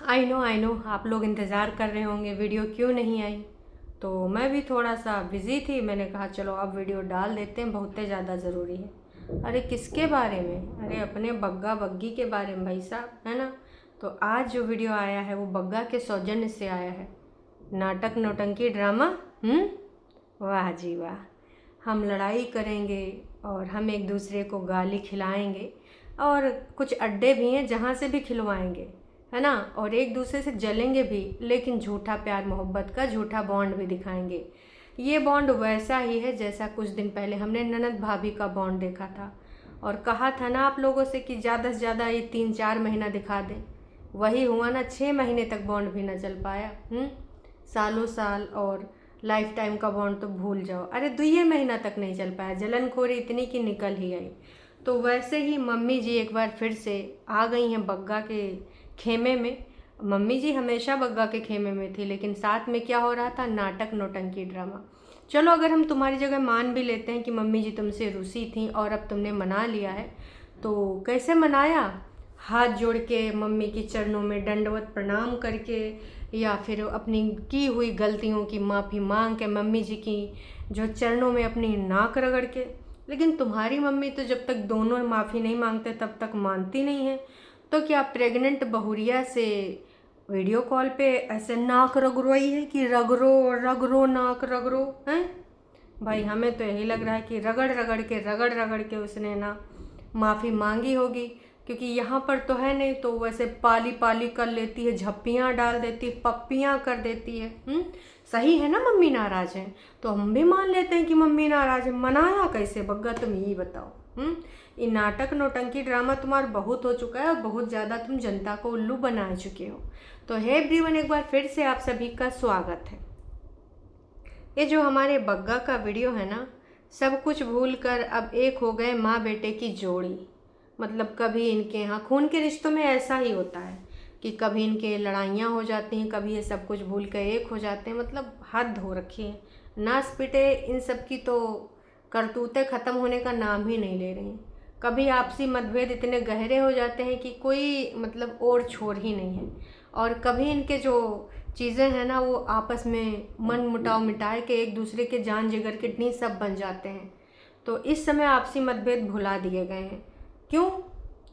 I know आप लोग इंतज़ार कर रहे होंगे वीडियो क्यों नहीं आई। तो मैं भी थोड़ा सा बिज़ी थी, मैंने कहा चलो अब वीडियो डाल देते हैं, बहुत ज़्यादा ज़रूरी है। अरे किसके बारे में? अरे अपने बग्गा बग्गी के बारे में भाई साहब, है ना। तो आज जो वीडियो आया है वो बग्गा के सौजन्य से आया है। नाटक नौटंकी ड्रामा। वाह जी वाह। हम लड़ाई करेंगे और हम एक दूसरे को गाली खिलाएंगे, और कुछ अड्डे भी हैं जहाँ से भी खिलवाएंगे, है ना। और एक दूसरे से जलेंगे भी, लेकिन झूठा प्यार मोहब्बत का झूठा बॉन्ड भी दिखाएंगे। ये बॉन्ड वैसा ही है जैसा कुछ दिन पहले हमने ननद भाभी का बॉन्ड देखा था, और कहा था ना आप लोगों से कि ज़्यादा से ज़्यादा ये 3-4 महीना दिखा दें। वही हुआ ना, 6 महीने तक बॉन्ड भी न चल पाया। सालों साल और लाइफ टाइम का बॉन्ड तो भूल जाओ। अरे 2 महीना तक नहीं चल पाया, जलनखोरी इतनी कि निकल ही आई। तो वैसे ही मम्मी जी एक बार फिर से आ गई हैं बग्गा के खेमे में। मम्मी जी हमेशा बग्गा के खेमे में थी, लेकिन साथ में क्या हो रहा था? नाटक नौटंकी ड्रामा। चलो अगर हम तुम्हारी जगह मान भी लेते हैं कि मम्मी जी तुमसे रूसी थी और अब तुमने मना लिया है, तो कैसे मनाया? हाथ जोड़ के मम्मी के चरणों में दंडवत प्रणाम करके, या फिर अपनी की हुई गलतियों की माफ़ी मांग के मम्मी जी की जो चरणों में अपनी नाक रगड़ के। लेकिन तुम्हारी मम्मी तो जब तक दोनों माफ़ी नहीं मांगते तब तक मानती नहीं है। तो क्या प्रेग्नेंट बहुरिया से वीडियो कॉल पे ऐसे नाक रगड़वाई है कि रगड़ो रगड़ो नाक रगड़ो हैं? भाई हमें तो यही लग रहा है कि रगड़ रगड़ के उसने ना माफ़ी मांगी होगी, क्योंकि यहाँ पर तो है नहीं, तो वैसे पाली पाली कर लेती है, झप्पियाँ डाल देती है, पप्पियाँ कर देती है। सही है ना, मम्मी नाराज़ है तो हम भी मान लेते हैं कि मम्मी नाराज़ है। मनाया कैसे बग्गा, तुम यही बताओ। ये नाटक नौटंकी ड्रामा तुम्हारा बहुत हो चुका है और बहुत ज़्यादा तुम जनता को उल्लू बना चुके हो। तो हे एवरीवन, एक बार फिर से आप सभी का स्वागत है। ये जो हमारे बग्गा का वीडियो है ना, सब कुछ भूल कर अब एक हो गए माँ बेटे की जोड़ी। मतलब कभी इनके यहाँ खून के रिश्तों में ऐसा ही होता है कि कभी इनके लड़ाइयाँ हो जाती हैं, कभी ये सब कुछ भूल कर एक हो जाते हैं। मतलब हद हो रखी है। नास पिटे इन सब की तो करतूतें ख़त्म होने का नाम ही नहीं ले रही। कभी आपसी मतभेद इतने गहरे हो जाते हैं कि कोई मतलब और छोर ही नहीं है। और कभी इनके जो चीज़ें हैं ना, वो आपस में मन मुटाव मिटाए के एक दूसरे के जान जिगर किडनी सब बन जाते हैं। तो इस समय आपसी मतभेद भुला दिए गए हैं। क्यों?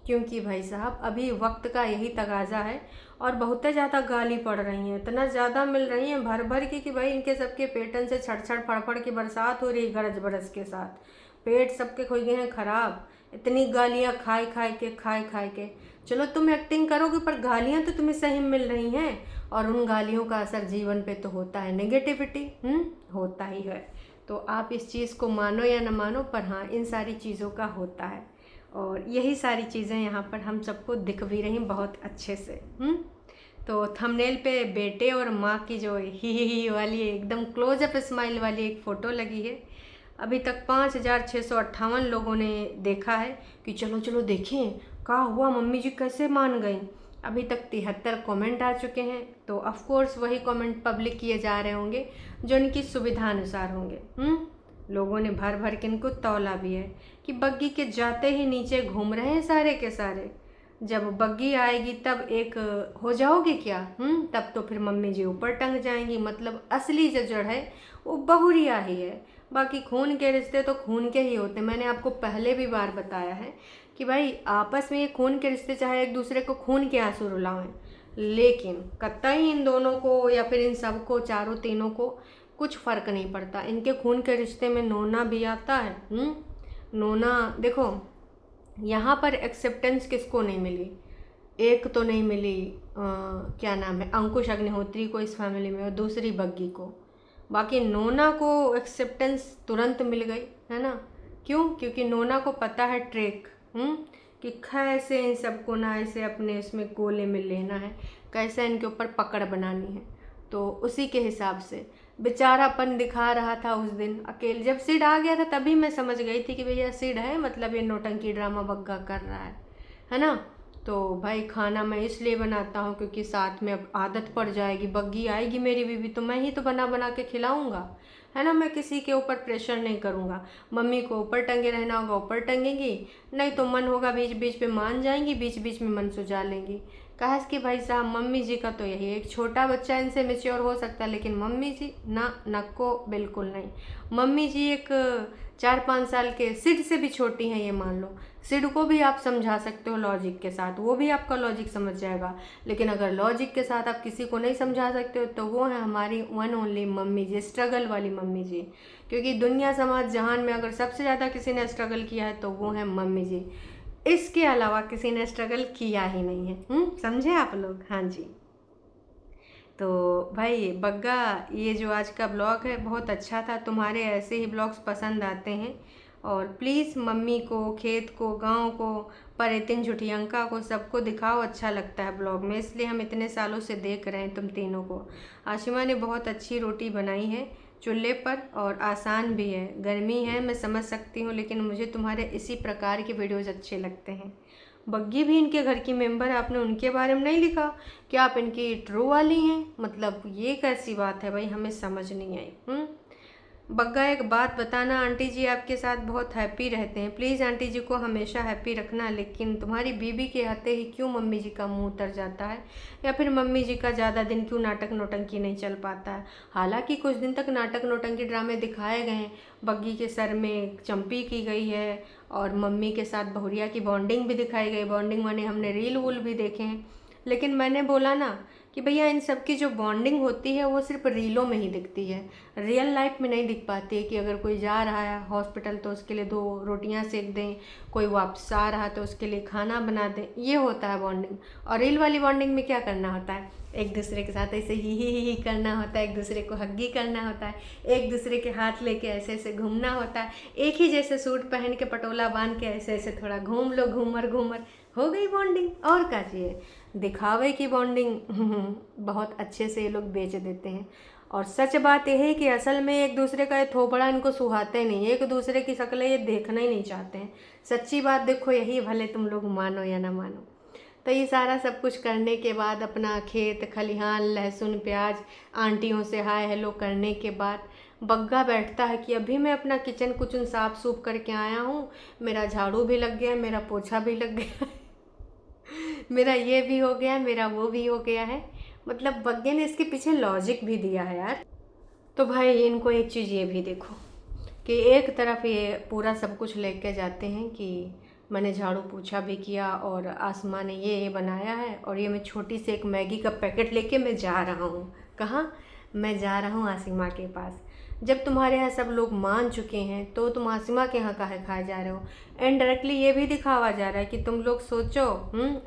क्योंकि भाई साहब अभी वक्त का यही तगाजा है, और बहुत ज़्यादा गाली पड़ रही हैं, इतना ज़्यादा मिल रही हैं भर भर की कि भाई इनके सबके पेटन से छड़ छड़ फड़ की बरसात हो रही गरज बरस के साथ। पेट सबके हो गए हैं ख़राब, इतनी गालियाँ खाए खाए के। चलो तुम एक्टिंग करोगे, पर गालियाँ तो तुम्हें सही मिल रही हैं, और उन गालियों का असर जीवन पे तो होता है, नेगेटिविटी होता ही है। तो आप इस चीज़ को मानो या न मानो, पर हाँ इन सारी चीज़ों का होता है, और यही सारी चीज़ें यहाँ पर हम सबको दिख भी रही बहुत अच्छे से। तो थंबनेल पे बेटे और माँ की जो ही वाली एकदम क्लोजअप स्माइल वाली एक फ़ोटो लगी है। अभी तक 5,658 लोगों ने देखा है कि चलो चलो देखें क्या हुआ, मम्मी जी कैसे मान गई। अभी तक 73 कमेंट आ चुके हैं। तो ऑफ कोर्स वही कमेंट पब्लिक किए जा रहे होंगे जो इनकी सुविधा अनुसार होंगे। लोगों ने भर भर के इनको तौला भी है कि बग्गी के जाते ही नीचे घूम रहे हैं सारे के सारे। जब बग्गी आएगी तब एक हो जाओगे क्या? तब तो फिर मम्मी जी ऊपर टंग जाएंगी। मतलब असली जो जड़ है वो बहुरिया ही है। बाकी खून के रिश्ते तो खून के ही होते हैं। मैंने आपको पहले भी बार बताया है कि भाई आपस में ये खून के रिश्ते चाहे एक दूसरे को खून के आंसू रुलाएं, लेकिन कतई इन दोनों को या फिर इन सब को, चारों तीनों को कुछ फ़र्क नहीं पड़ता। इनके खून के रिश्ते में नोना भी आता है। नोना देखो, यहाँ पर एक्सेप्टेंस किसको नहीं मिली? एक तो नहीं मिली क्या नाम है, अंकुश अग्निहोत्री को इस फैमिली में, और दूसरी बग्गी को। बाकी नोना को एक्सेप्टेंस तुरंत मिल गई, है ना। क्यों? क्योंकि नोना को पता है ट्रिक कि कैसे इन सबको ना ऐसे अपने इसमें गोले में लेना है, कैसे इनके ऊपर पकड़ बनानी है। तो उसी के हिसाब से बेचारापन दिखा रहा था उस दिन अकेले। जब सिड आ गया था तभी मैं समझ गई थी कि भैया सिड है, मतलब ये नौटंकी ड्रामा बग्गा कर रहा है ना। तो भाई खाना मैं इसलिए बनाता हूँ क्योंकि साथ में अब आदत पड़ जाएगी, बग्गी आएगी मेरी बीवी तो मैं ही तो बना बना के खिलाऊंगा, है ना। मैं किसी के ऊपर प्रेशर नहीं करूँगा। मम्मी को ऊपर टंगे रहना होगा ऊपर टंगेंगी, नहीं तो मन होगा बीच बीच पे मान जाएंगी, बीच बीच में मन सुझा लेंगी। कहा कि भाई साहब मम्मी जी का तो यही, एक छोटा बच्चा इनसे मैच्योर हो सकता है, लेकिन मम्मी जी ना, नको बिल्कुल नहीं। मम्मी जी एक 4-5 साल के सिड से भी छोटी हैं, ये मान लो। सिड को भी आप समझा सकते हो लॉजिक के साथ, वो भी आपका लॉजिक समझ जाएगा। लेकिन अगर लॉजिक के साथ आप किसी को नहीं समझा सकते हो तो वो है हमारी वन ओनली मम्मी जी, स्ट्रगल वाली मम्मी जी। क्योंकि दुनिया समाज जहान में अगर सबसे ज़्यादा किसी ने स्ट्रगल किया है तो वो है मम्मी जी। इसके अलावा किसी ने स्ट्रगल किया ही नहीं है। समझे आप लोग? हाँ जी। तो भाई बग्गा, ये जो आज का ब्लॉग है बहुत अच्छा था। तुम्हारे ऐसे ही ब्लॉग्स पसंद आते हैं, और प्लीज़ मम्मी को, खेत को, गांव को, परितिन, झुठियंका को, सबको दिखाओ। अच्छा लगता है ब्लॉग में, इसलिए हम इतने सालों से देख रहे हैं तुम तीनों को। आशिमा ने बहुत अच्छी रोटी बनाई है चूल्हे पर, और आसान भी है। गर्मी है मैं समझ सकती हूँ, लेकिन मुझे तुम्हारे इसी प्रकार के वीडियोज़ अच्छे लगते हैं। बग्गी भी इनके घर की मेंबर है, आपने उनके बारे में नहीं लिखा कि आप इनकी ट्रू वाली हैं। मतलब ये कैसी बात है भाई, हमें समझ नहीं आई। बग्गा एक बात बताना, आंटी जी आपके साथ बहुत हैप्पी रहते हैं, प्लीज़ आंटी जी को हमेशा हैप्पी रखना। लेकिन तुम्हारी बीबी के आते ही क्यों मम्मी जी का मुंह उतर जाता है, या फिर मम्मी जी का ज़्यादा दिन क्यों नाटक नौटंकी नहीं चल पाता है। हालांकि कुछ दिन तक नाटक नौटंकी ड्रामे दिखाए गए हैं, बग्गी के सर में चंपी की गई है, और मम्मी के साथ बहुरिया की बॉन्डिंग भी दिखाई गई। बॉन्डिंग माने हमने रील वूल भी देखे हैं। लेकिन मैंने बोला ना कि भैया इन सब की जो बॉन्डिंग होती है वो सिर्फ रीलों में ही दिखती है, रियल लाइफ में नहीं दिख पाती है। कि अगर कोई जा रहा है हॉस्पिटल तो उसके लिए 2 रोटियां सेक दें, कोई वापस आ रहा तो उसके लिए खाना बना दें, ये होता है बॉन्डिंग। और रील वाली बॉन्डिंग में क्या करना होता है, एक दूसरे के साथ ऐसे ही करना होता है, एक दूसरे को हग्गी करना होता है, एक दूसरे के हाथ लेके ऐसे ऐसे घूमना होता है, एक ही जैसे सूट पहन के पटोला बांध के ऐसे ऐसे थोड़ा घूम लो, घूमर घूमर हो गई बॉन्डिंग। और क्या चाहिए, दिखावे की बॉन्डिंग बहुत अच्छे से ये लोग बेच देते हैं। और सच बात यह है कि असल में एक दूसरे का ये थोपड़ा इनको सुहाते नहीं, एक दूसरे की शक्लें ये देखना ही नहीं चाहते हैं। सच्ची बात देखो यही, भले तुम लोग मानो या ना मानो। तो ये सारा सब कुछ करने के बाद अपना खेत खलिहान, लहसुन प्याज, आंटियों से हाय हेलो करने के बाद बग्गा बैठता है कि अभी मैं अपना किचन कुचन साफ सूफ करके आया हूँ, मेरा झाड़ू भी लग गया, मेरा पोछा भी लग गया मेरा ये भी हो गया, मेरा वो भी हो गया है। मतलब बग्गे ने इसके पीछे लॉजिक भी दिया है यार। तो भाई इनको एक चीज़ ये भी देखो कि एक तरफ ये पूरा सब कुछ लेके जाते हैं कि मैंने झाड़ू पोछा भी किया और आसमां ने ये बनाया है, और ये मैं छोटी सी एक मैगी का पैकेट लेके मैं जा रहा हूँ। कहाँ? मैं जा रहा हूँ आसिमा के पास। जब तुम्हारे यहाँ सब लोग मान चुके हैं तो तुम आसिमा के यहाँ काहे खाए जा रहे हो? इनडायरेक्टली ये भी दिखावा जा रहा है कि तुम लोग सोचो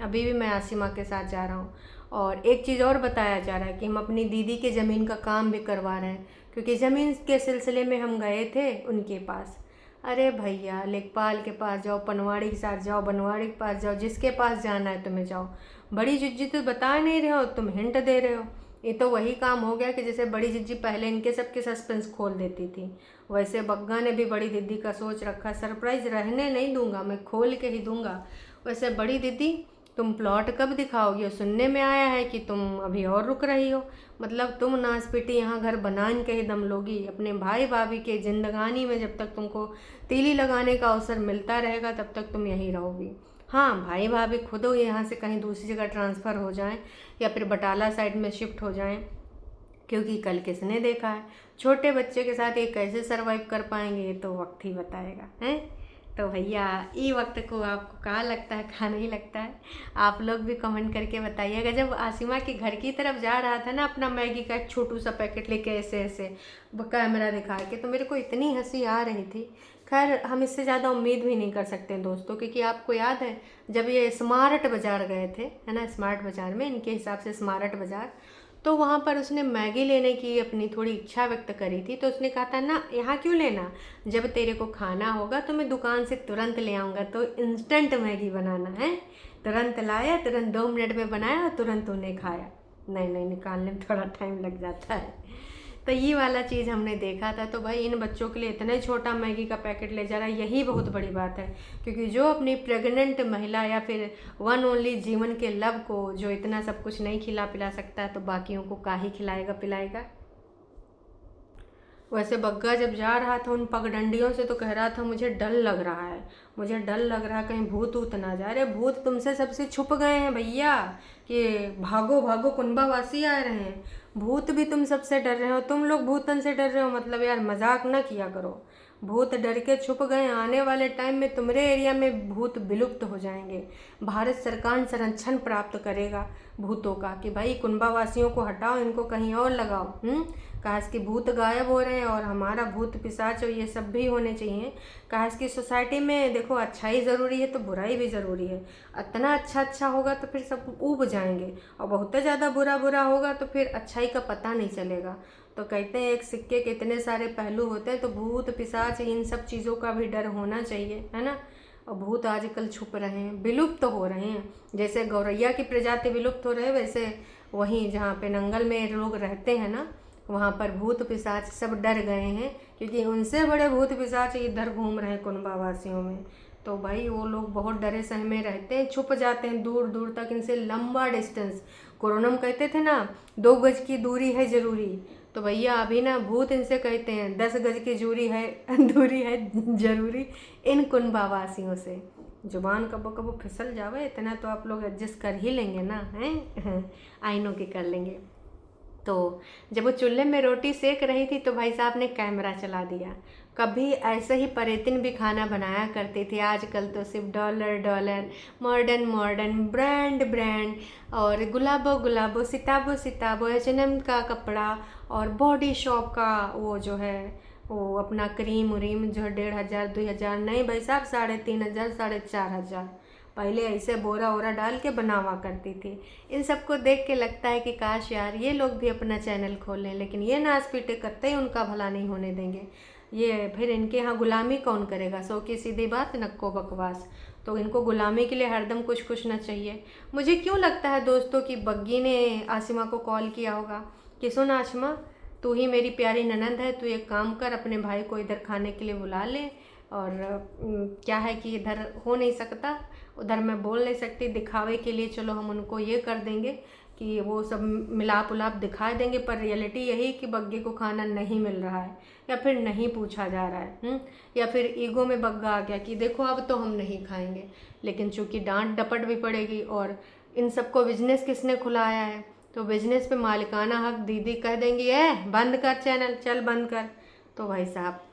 अभी भी मैं आसिमा के साथ जा रहा हूँ। और एक चीज़ और बताया जा रहा है कि हम अपनी दीदी के ज़मीन का काम भी करवा रहे हैं, क्योंकि ज़मीन के सिलसिले में हम गए थे उनके पास। अरे भैया, लेखपाल के पास जाओ, पनवाड़ी के साथ जाओ, बनवाड़ी के पास जाओ, जिसके पास जाना है तुम्हें जाओ। बड़ी जिज्जी तो बता नहीं रहे हो, तुम हिंट दे रहे हो। ये तो वही काम हो गया कि जैसे बड़ी जिज्जी पहले इनके सबके सस्पेंस खोल देती थी, वैसे बग्गा ने भी बड़ी दीदी का सोच रखा, सरप्राइज रहने नहीं दूंगा, मैं खोल के ही दूंगा। वैसे बड़ी दीदी तुम प्लॉट कब दिखाओगी? और सुनने में आया है कि तुम अभी और रुक रही हो, मतलब तुम नासपीटी यहाँ घर बनान के ही दम लोगी। अपने भाई भाभी के जिंदगानी में जब तक तुमको तीली लगाने का अवसर मिलता रहेगा तब तक तुम यहीं रहोगी। हाँ, भाई भाभी खुद हो यहाँ से कहीं दूसरी जगह ट्रांसफ़र हो जाएं, या फिर बटाला साइड में शिफ्ट हो जाएं, क्योंकि कल किसने देखा है छोटे बच्चे के साथ ये कैसे सरवाइव कर पाएंगे, ये तो वक्त ही बताएगा हैं। तो भैया ये वक्त को आपको कहाँ लगता है, कहाँ नहीं लगता है, आप लोग भी कमेंट करके बताइएगा। जब आसिमा के घर की तरफ जा रहा था ना अपना मैगी का एक छोटू सा पैकेट लेके ऐसे ऐसे कैमरा दिखा के, तो मेरे को इतनी हंसी आ रही थी। खैर हम इससे ज़्यादा उम्मीद भी नहीं कर सकते दोस्तों, क्योंकि आपको याद है जब ये स्मार्ट बाज़ार गए थे, है ना, स्मार्ट बाज़ार में इनके हिसाब से स्मार्ट बाज़ार, तो वहाँ पर उसने मैगी लेने की अपनी थोड़ी इच्छा व्यक्त करी थी। तो उसने कहा था ना, यहाँ क्यों लेना, जब तेरे को खाना होगा तो मैं दुकान से तुरंत ले आऊँगा। तो इंस्टेंट मैगी बनाना है, तुरंत लाया, तुरंत 2 मिनट में बनाया और तुरंत उन्हें खाया। नहीं नहीं, निकालने में थोड़ा टाइम लग जाता है। तो ये वाला चीज़ हमने देखा था। तो भाई इन बच्चों के लिए इतना छोटा मैगी का पैकेट ले जा रहा है, यही बहुत बड़ी बात है। क्योंकि जो अपनी प्रेग्नेंट महिला या फिर वन ओनली जीवन के लव को जो इतना सब कुछ नहीं खिला पिला सकता है, तो बाकियों को काहे खिलाएगा पिलाएगा। वैसे बग्गा जब जा रहा था उन पगडंडियों से तो कह रहा था मुझे डर लग रहा है, मुझे डर लग रहा है कहीं भूत ऊत ना जाए। अरे भूत तुमसे सबसे छुप गए हैं भैया, कि भागो भागो कुंभावासी आ रहे हैं। भूत भी तुम सबसे डर रहे हो, तुम लोग भूतन से डर रहे हो, मतलब यार मजाक ना किया करो। भूत डर के छुप गए, आने वाले टाइम में तुम्हारे एरिया में भूत विलुप्त हो जाएंगे। भारत सरकार संरक्षण प्राप्त करेगा भूतों का, कि भाई कुंभावासियों को हटाओ, इनको कहीं और लगाओ। काश कि भूत गायब हो रहे हैं और हमारा भूत पिशाच और ये सब भी होने चाहिए। काश की सोसाइटी में देखो अच्छाई ज़रूरी है तो बुराई भी ज़रूरी है। इतना अच्छा अच्छा होगा तो फिर सब ऊब जाएंगे, और बहुत ज़्यादा बुरा बुरा होगा तो फिर अच्छाई का पता नहीं चलेगा। तो कहते हैं एक सिक्के के इतने सारे पहलू होते हैं, तो भूत पिशाच इन सब चीज़ों का भी डर होना चाहिए, है ना। और भूत आजकल छुप रहे हैं, विलुप्त हो रहे हैं। जैसे गौरैया की प्रजाति विलुप्त हो रहे हैं, वैसे वहीं जहाँ पे नंगल में लोग रहते हैं ना, वहाँ पर भूत पिशाच सब डर गए हैं, क्योंकि उनसे बड़े भूत पिशाच इधर घूम रहे हैं कुंभावासियों में। तो भाई वो लोग बहुत डरे सहमे रहते हैं, छुप जाते हैं दूर दूर तक, इनसे लंबा डिस्टेंस। कोरोना में कहते थे ना 2 गज की दूरी है ज़रूरी, तो भैया अभी ना भूत इनसे कहते हैं 10 गज की दूरी है जरूरी इन कुंभावासियों से। जुबान कबो कबो फिसल जावे, इतना तो आप लोग एडजस्ट कर ही लेंगे ना, हैं आइनों के कर लेंगे। तो जब वो चूल्हे में रोटी सेक रही थी तो भाई साहब ने कैमरा चला दिया। कभी ऐसे ही परेतिन भी खाना बनाया करती थी, आजकल तो सिर्फ dollar dollar, modern modern, brand brand, और गुलाबो गुलाबो, सिताबो सिताबो, H&M का कपड़ा, और बॉडी शॉप का वो जो है वो अपना क्रीम उरीम जो है 1500 2000, नहीं भाई साहब 3500 4500। पहले ऐसे बोरा वोरा डाल के बनावा करती थी। इन सबको देख के लगता है कि काश यार ये लोग भी अपना चैनल खोलें, लेकिन ये नाच पीटे कतई उनका भला नहीं होने देंगे। ये फिर इनके यहाँ गुलामी कौन करेगा, सो की सीधी बात, नक्को बकवास। तो इनको गुलामी के लिए हरदम कुछ कुछ ना चाहिए। मुझे क्यों लगता है दोस्तों कि बग्गी ने आसिमा को कॉल किया होगा कि सुन आसिमा, तू ही मेरी प्यारी ननंद है, तू एक काम कर, अपने भाई को इधर खाने के लिए बुला ले। और क्या है कि इधर हो नहीं सकता, उधर मैं बोल नहीं सकती, दिखावे के लिए चलो हम उनको ये कर देंगे कि वो सब मिलाप उलाप दिखा देंगे, पर रियलिटी यही कि बग्गे को खाना नहीं मिल रहा है, या फिर नहीं पूछा जा रहा है। या फिर ईगो में बग्गा आ गया कि देखो अब तो हम नहीं खाएंगे। लेकिन चूंकि डांट डपट भी पड़ेगी, और इन सबको बिजनेस किसने खुलाया है, तो बिजनेस पे मालिकाना हक दीदी कह देंगी बंद कर चैनल, चल बंद कर। तो भाई साहब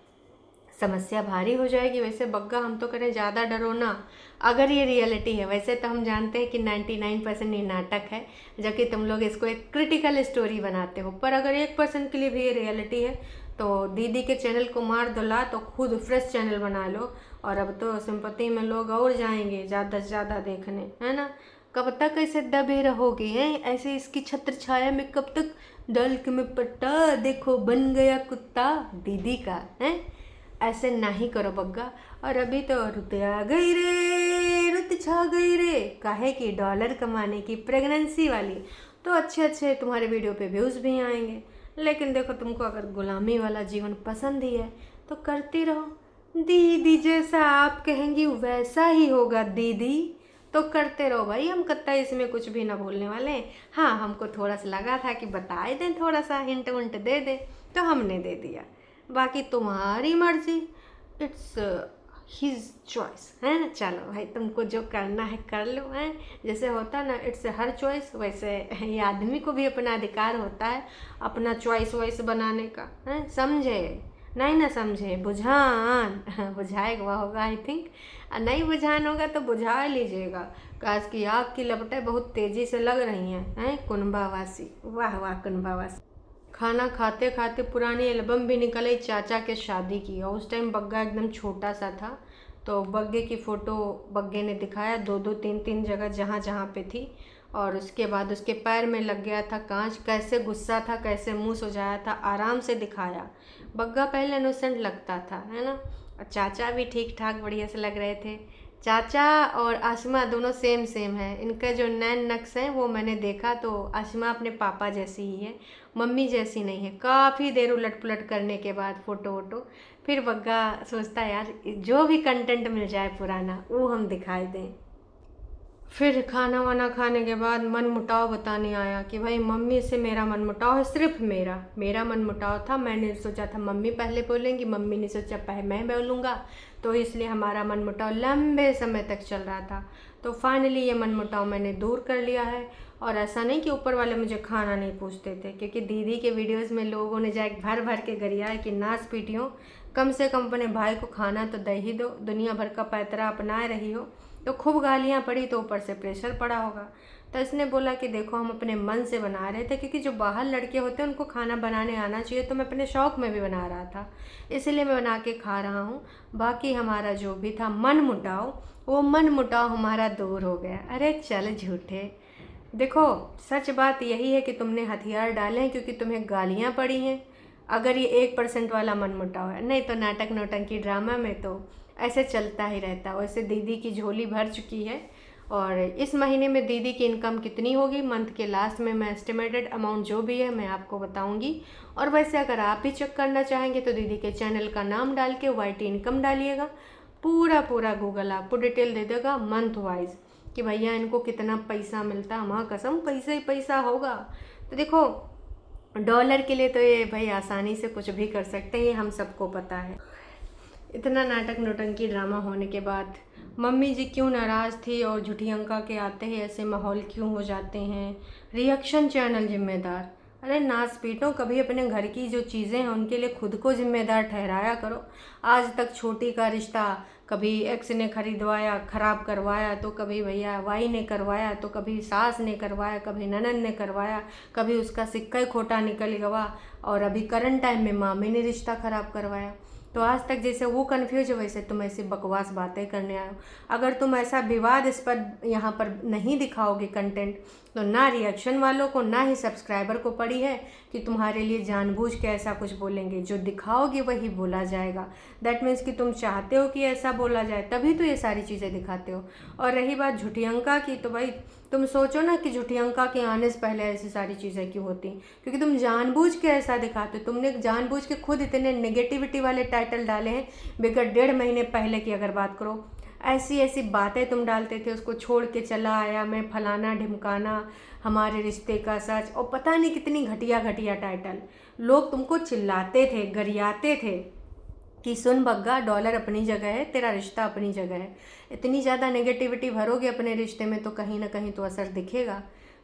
समस्या भारी हो जाएगी। वैसे बग्गा हम तो करें ज़्यादा डरो ना, अगर ये रियलिटी है। वैसे तो हम जानते हैं कि 99% ये नाटक है, जबकि तुम लोग इसको एक क्रिटिकल स्टोरी बनाते हो, पर अगर 1% के लिए भी ये रियलिटी है तो दीदी के चैनल को मार दो ला, तो खुद फ्रेश चैनल बना लो। और अब तो सिंपैथी में लोग और जाएंगे ज़्यादा से ज़्यादा देखने, है ना। कब तक ऐसे दबे रहोगे हैं, ऐसे इसकी छत्र छाया में कब तक डल के में पट्टा, देखो बन गया कुत्ता दीदी का, है। ऐसे नहीं करो बग्गा। और अभी तो रुत आ गई रे, रुत छा गई रे, काहे की डॉलर कमाने की प्रेगनेंसी वाली, तो अच्छे अच्छे तुम्हारे वीडियो पे व्यूज़ भी आएंगे। लेकिन देखो तुमको अगर गुलामी वाला जीवन पसंद ही है तो करती रहो, दीदी जैसा आप कहेंगी वैसा ही होगा दीदी, तो करते रहो भाई। हम कत्ता इसमें कुछ भी ना बोलने वाले हैं। हाँ हमको थोड़ा सा लगा था कि बताए दें, थोड़ा सा हिंट विंट दे दें, तो हमने दे दिया। बाकी तुम्हारी मर्जी, इट्स हिज चॉइस, है ना। चलो भाई तुमको जो करना है कर लो, है। जैसे होता है ना इट्स हर चॉइस, वैसे ये आदमी को भी अपना अधिकार होता है अपना चॉइस वॉइस बनाने का, है। समझे नहीं ना समझे, बुझान बुझाएगा होगा आई थिंक, नहीं बुझान होगा तो बुझा लीजिएगा। काश की आग की लपटें बहुत तेज़ी से लग रही हैं कुंभावासी, वाह वाह कुंभावासी। खाना खाते खाते पुरानी एल्बम भी निकल आई चाचा के शादी की, और उस टाइम बग्गा एकदम छोटा सा था। तो बग्गे की फ़ोटो बग्गे ने दिखाया 2-2 3-3 जगह जहाँ जहाँ पे थी, और उसके बाद उसके पैर में लग गया था कांच, कैसे गुस्सा था कैसे मुँह सुजाया था, आराम से दिखाया। बग्गा पहले इनोसेंट लगता था, है ना। और चाचा भी ठीक ठाक बढ़िया से लग रहे थे। चाचा और आसमा दोनों सेम सेम है, इनका जो नैन नक्श है वो मैंने देखा तो आसमा अपने पापा जैसी ही है, मम्मी जैसी नहीं है। काफ़ी देर उलट पुलट करने के बाद फ़ोटो वोटो फिर बग्गा सोचता है यार जो भी कंटेंट मिल जाए पुराना वो हम दिखाई दें। फिर खाना वाना खाने के बाद मन मुटाव बताने आया कि भाई मम्मी से मेरा मन मुटाव है, सिर्फ मेरा मन मुटाव था। मैंने सोचा था मम्मी पहले बोलेंगी, मम्मी ने सोचा पहले मैं बोलूँगा, तो इसलिए हमारा मन मुटाव लंबे समय तक चल रहा था। तो फाइनली ये मन मुटाव मैंने दूर कर लिया है। और ऐसा नहीं कि ऊपर वाले मुझे खाना नहीं पूछते थे, क्योंकि दीदी के वीडियोस में लोगों ने जाए भर भर के गरिया है कि नाच पीटियों, कम से कम अपने भाई को खाना तो दे ही दो, दुनिया भर का पैतरा अपनाए रही हो। तो खूब गालियाँ पड़ी तो ऊपर से प्रेशर पड़ा होगा। तो इसने बोला कि देखो हम अपने मन से बना रहे थे, क्योंकि जो बाहर लड़के होते हैं उनको खाना बनाने आना चाहिए, तो मैं अपने शौक़ में भी बना रहा था, इसलिए मैं बना के खा रहा हूँ। बाकी हमारा जो भी था मन मुटाव, वो मन मुटाव हमारा दूर हो गया। अरे चल झूठे, देखो सच बात यही है कि तुमने हथियार डाले हैं क्योंकि तुम्हें गालियाँ पड़ी हैं। अगर ये 1% वाला मन मुटाव है, नहीं तो नाटक नौटंकी ड्रामा में तो ऐसे चलता ही रहता। वैसे दीदी की झोली भर चुकी है, और इस महीने में दीदी की इनकम कितनी होगी मंथ के लास्ट में मैं एस्टिमेटेड अमाउंट जो भी है मैं आपको बताऊंगी। और वैसे अगर आप भी चेक करना चाहेंगे तो दीदी के चैनल का नाम डाल के YT इनकम डालिएगा, पूरा गूगल आपको डिटेल दे देगा मंथ वाइज कि भैया इनको कितना पैसा मिलता है। माँ कसम पैसा ही पैसा होगा। तो देखो डॉलर के लिए तो ये भाई आसानी से कुछ भी कर सकते हैं, ये हम सबको पता है। इतना नाटक नौटंकी ड्रामा होने के बाद मम्मी जी क्यों नाराज़ थी और झूठी अंका के आते ही ऐसे माहौल क्यों हो जाते हैं। रिएक्शन चैनल जिम्मेदार, अरे नाच पीटो, कभी अपने घर की जो चीज़ें हैं उनके लिए खुद को जिम्मेदार ठहराया करो। आज तक छोटी का रिश्ता कभी एक्स ने खरीदवाया ख़राब करवाया, तो कभी भैया वाई ने करवाया, तो कभी सास ने करवाया, कभी ननद ने करवाया, कभी उसका सिक्का ही खोटा निकल गया, और अभी करंट टाइम में मामी ने रिश्ता ख़राब करवाया। तो आज तक जैसे वो कन्फ्यूज है वैसे तुम ऐसी बकवास बातें करने आए हो। अगर तुम ऐसा विवाद इस पर यहाँ पर नहीं दिखाओगे कंटेंट, तो ना रिएक्शन वालों को ना ही सब्सक्राइबर को पड़ी है कि तुम्हारे लिए जानबूझ के ऐसा कुछ बोलेंगे। जो दिखाओगे वही बोला जाएगा। दैट मीन्स कि तुम चाहते हो कि ऐसा बोला जाए, तभी तो ये सारी चीज़ें दिखाते हो। और रही बात झूठी अंका की, तो भाई तुम सोचो ना कि झूठी अंका के आने से पहले ऐसी सारी चीज़ें क्यों होती, क्योंकि तुम जानबूझ के ऐसा दिखाते हो। तुमने जानबूझ के खुद इतने नेगेटिविटी वाले टाइटल डाले हैं। विगत 1.5 महीने पहले की अगर बात करो, ऐसी ऐसी बातें तुम डालते थे, उसको छोड़ के चला आया मैं, फलाना ढिमकाना, हमारे रिश्ते का सच, और पता नहीं कितनी घटिया घटिया टाइटल। लोग तुमको चिल्लाते थे, गरियाते थे कि सुन बग्गा, डॉलर अपनी जगह है, तेरा रिश्ता अपनी जगह है। इतनी ज़्यादा नेगेटिविटी भरोगे अपने रिश्ते में तो कहीं ना कहीं तो असर दिखेगा।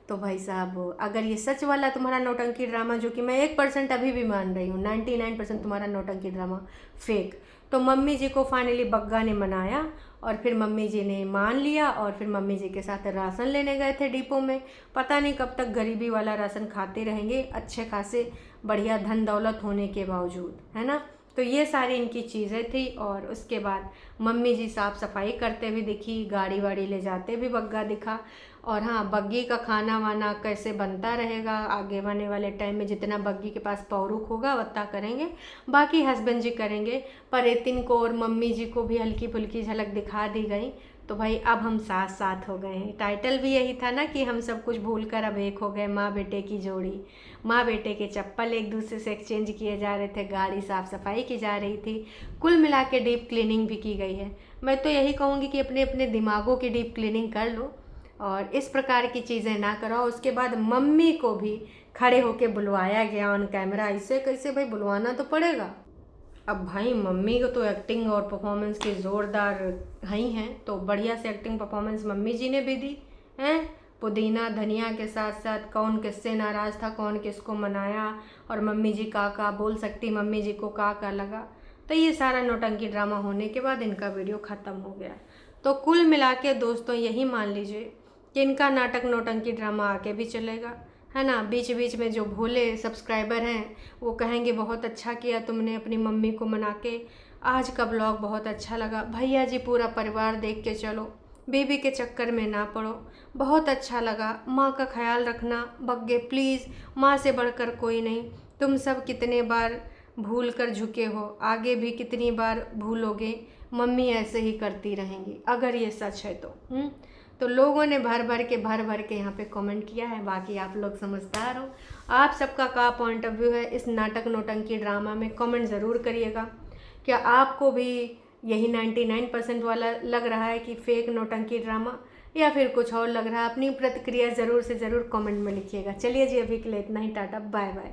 तो भाई साहब अगर ये सच वाला तुम्हारा नौटंकी ड्रामा, जो कि मैं 1% अभी भी मान रही हूँ, 99% तुम्हारा नौटंकी ड्रामा फेक, तो मम्मी जी को फाइनली बग्गा ने मनाया, और फिर मम्मी जी ने मान लिया, और फिर मम्मी जी के साथ राशन लेने गए थे डिपो में। पता नहीं कब तक गरीबी वाला राशन खाते रहेंगे, अच्छे खासे बढ़िया धन दौलत होने के बावजूद, है ना। तो ये सारी इनकी चीज़ें थी। और उसके बाद मम्मी जी साफ़ सफाई करते हुए दिखी, गाड़ी वाड़ी ले जाते भी बग्गा दिखा। और हाँ, बग्गी का खाना वाना कैसे बनता रहेगा आगे आने वाले टाइम में, जितना बग्गी के पास पौरुख होगा उतना करेंगे, बाकी हस्बैंड जी करेंगे। पर एतिन को और मम्मी जी को भी हल्की फुल्की झलक दिखा दी गई। तो भाई अब हम साथ साथ हो गए हैं। टाइटल भी यही था ना कि हम सब कुछ भूल कर अब एक हो गए, माँ बेटे की जोड़ी। माँ बेटे के चप्पल एक दूसरे से एक्सचेंज किए जा रहे थे, गाड़ी साफ़ सफाई की जा रही थी, कुल मिला के डीप क्लीनिंग भी की गई है। मैं तो यही कहूँगी कि अपने अपने दिमागों की डीप क्लीनिंग कर लो और इस प्रकार की चीज़ें ना कराओ। उसके बाद मम्मी को भी खड़े होके बुलवाया गया ऑन कैमरा। इससे कैसे भाई, बुलवाना तो पड़ेगा। अब भाई मम्मी को तो एक्टिंग और परफॉर्मेंस के ज़ोरदार ही हैं, तो बढ़िया से एक्टिंग परफॉर्मेंस मम्मी जी ने भी दी हैं। पुदीना धनिया के साथ साथ कौन किससे नाराज़ था, कौन किसको मनाया, और मम्मी जी का बोल सकती, मम्मी जी को का लगा। तो ये सारा नौटंकी ड्रामा होने के बाद इनका वीडियो ख़त्म हो गया। तो कुल मिला के दोस्तों यही मान लीजिए कि इनका नाटक नौटंकी ड्रामा आगे भी चलेगा, है ना। बीच बीच में जो भोले सब्सक्राइबर हैं वो कहेंगे बहुत अच्छा किया तुमने अपनी मम्मी को मना के, आज का ब्लॉग बहुत अच्छा लगा। भैया जी पूरा परिवार देख के चलो, बेबी के चक्कर में ना पड़ो, बहुत अच्छा लगा। माँ का ख्याल रखना बग्गे प्लीज़, माँ से बढ़कर कोई नहीं। तुम सब कितने बार भूल कर झुके हो, आगे भी कितनी बार भूलोगे, मम्मी ऐसे ही करती रहेंगी अगर ये सच है तो। तो लोगों ने भर भर के यहाँ पे कमेंट किया है। बाकी आप लोग समझदार हो, आप सबका क्या पॉइंट ऑफ व्यू है इस नाटक नौटंकी ड्रामा में, कमेंट ज़रूर करिएगा। क्या आपको भी यही 99% वाला लग रहा है कि फेक नौटंकी ड्रामा, या फिर कुछ और लग रहा है। अपनी प्रतिक्रिया ज़रूर से ज़रूर कमेंट में लिखिएगा। चलिए जी, अभी के लिए इतना ही। Tata bye bye.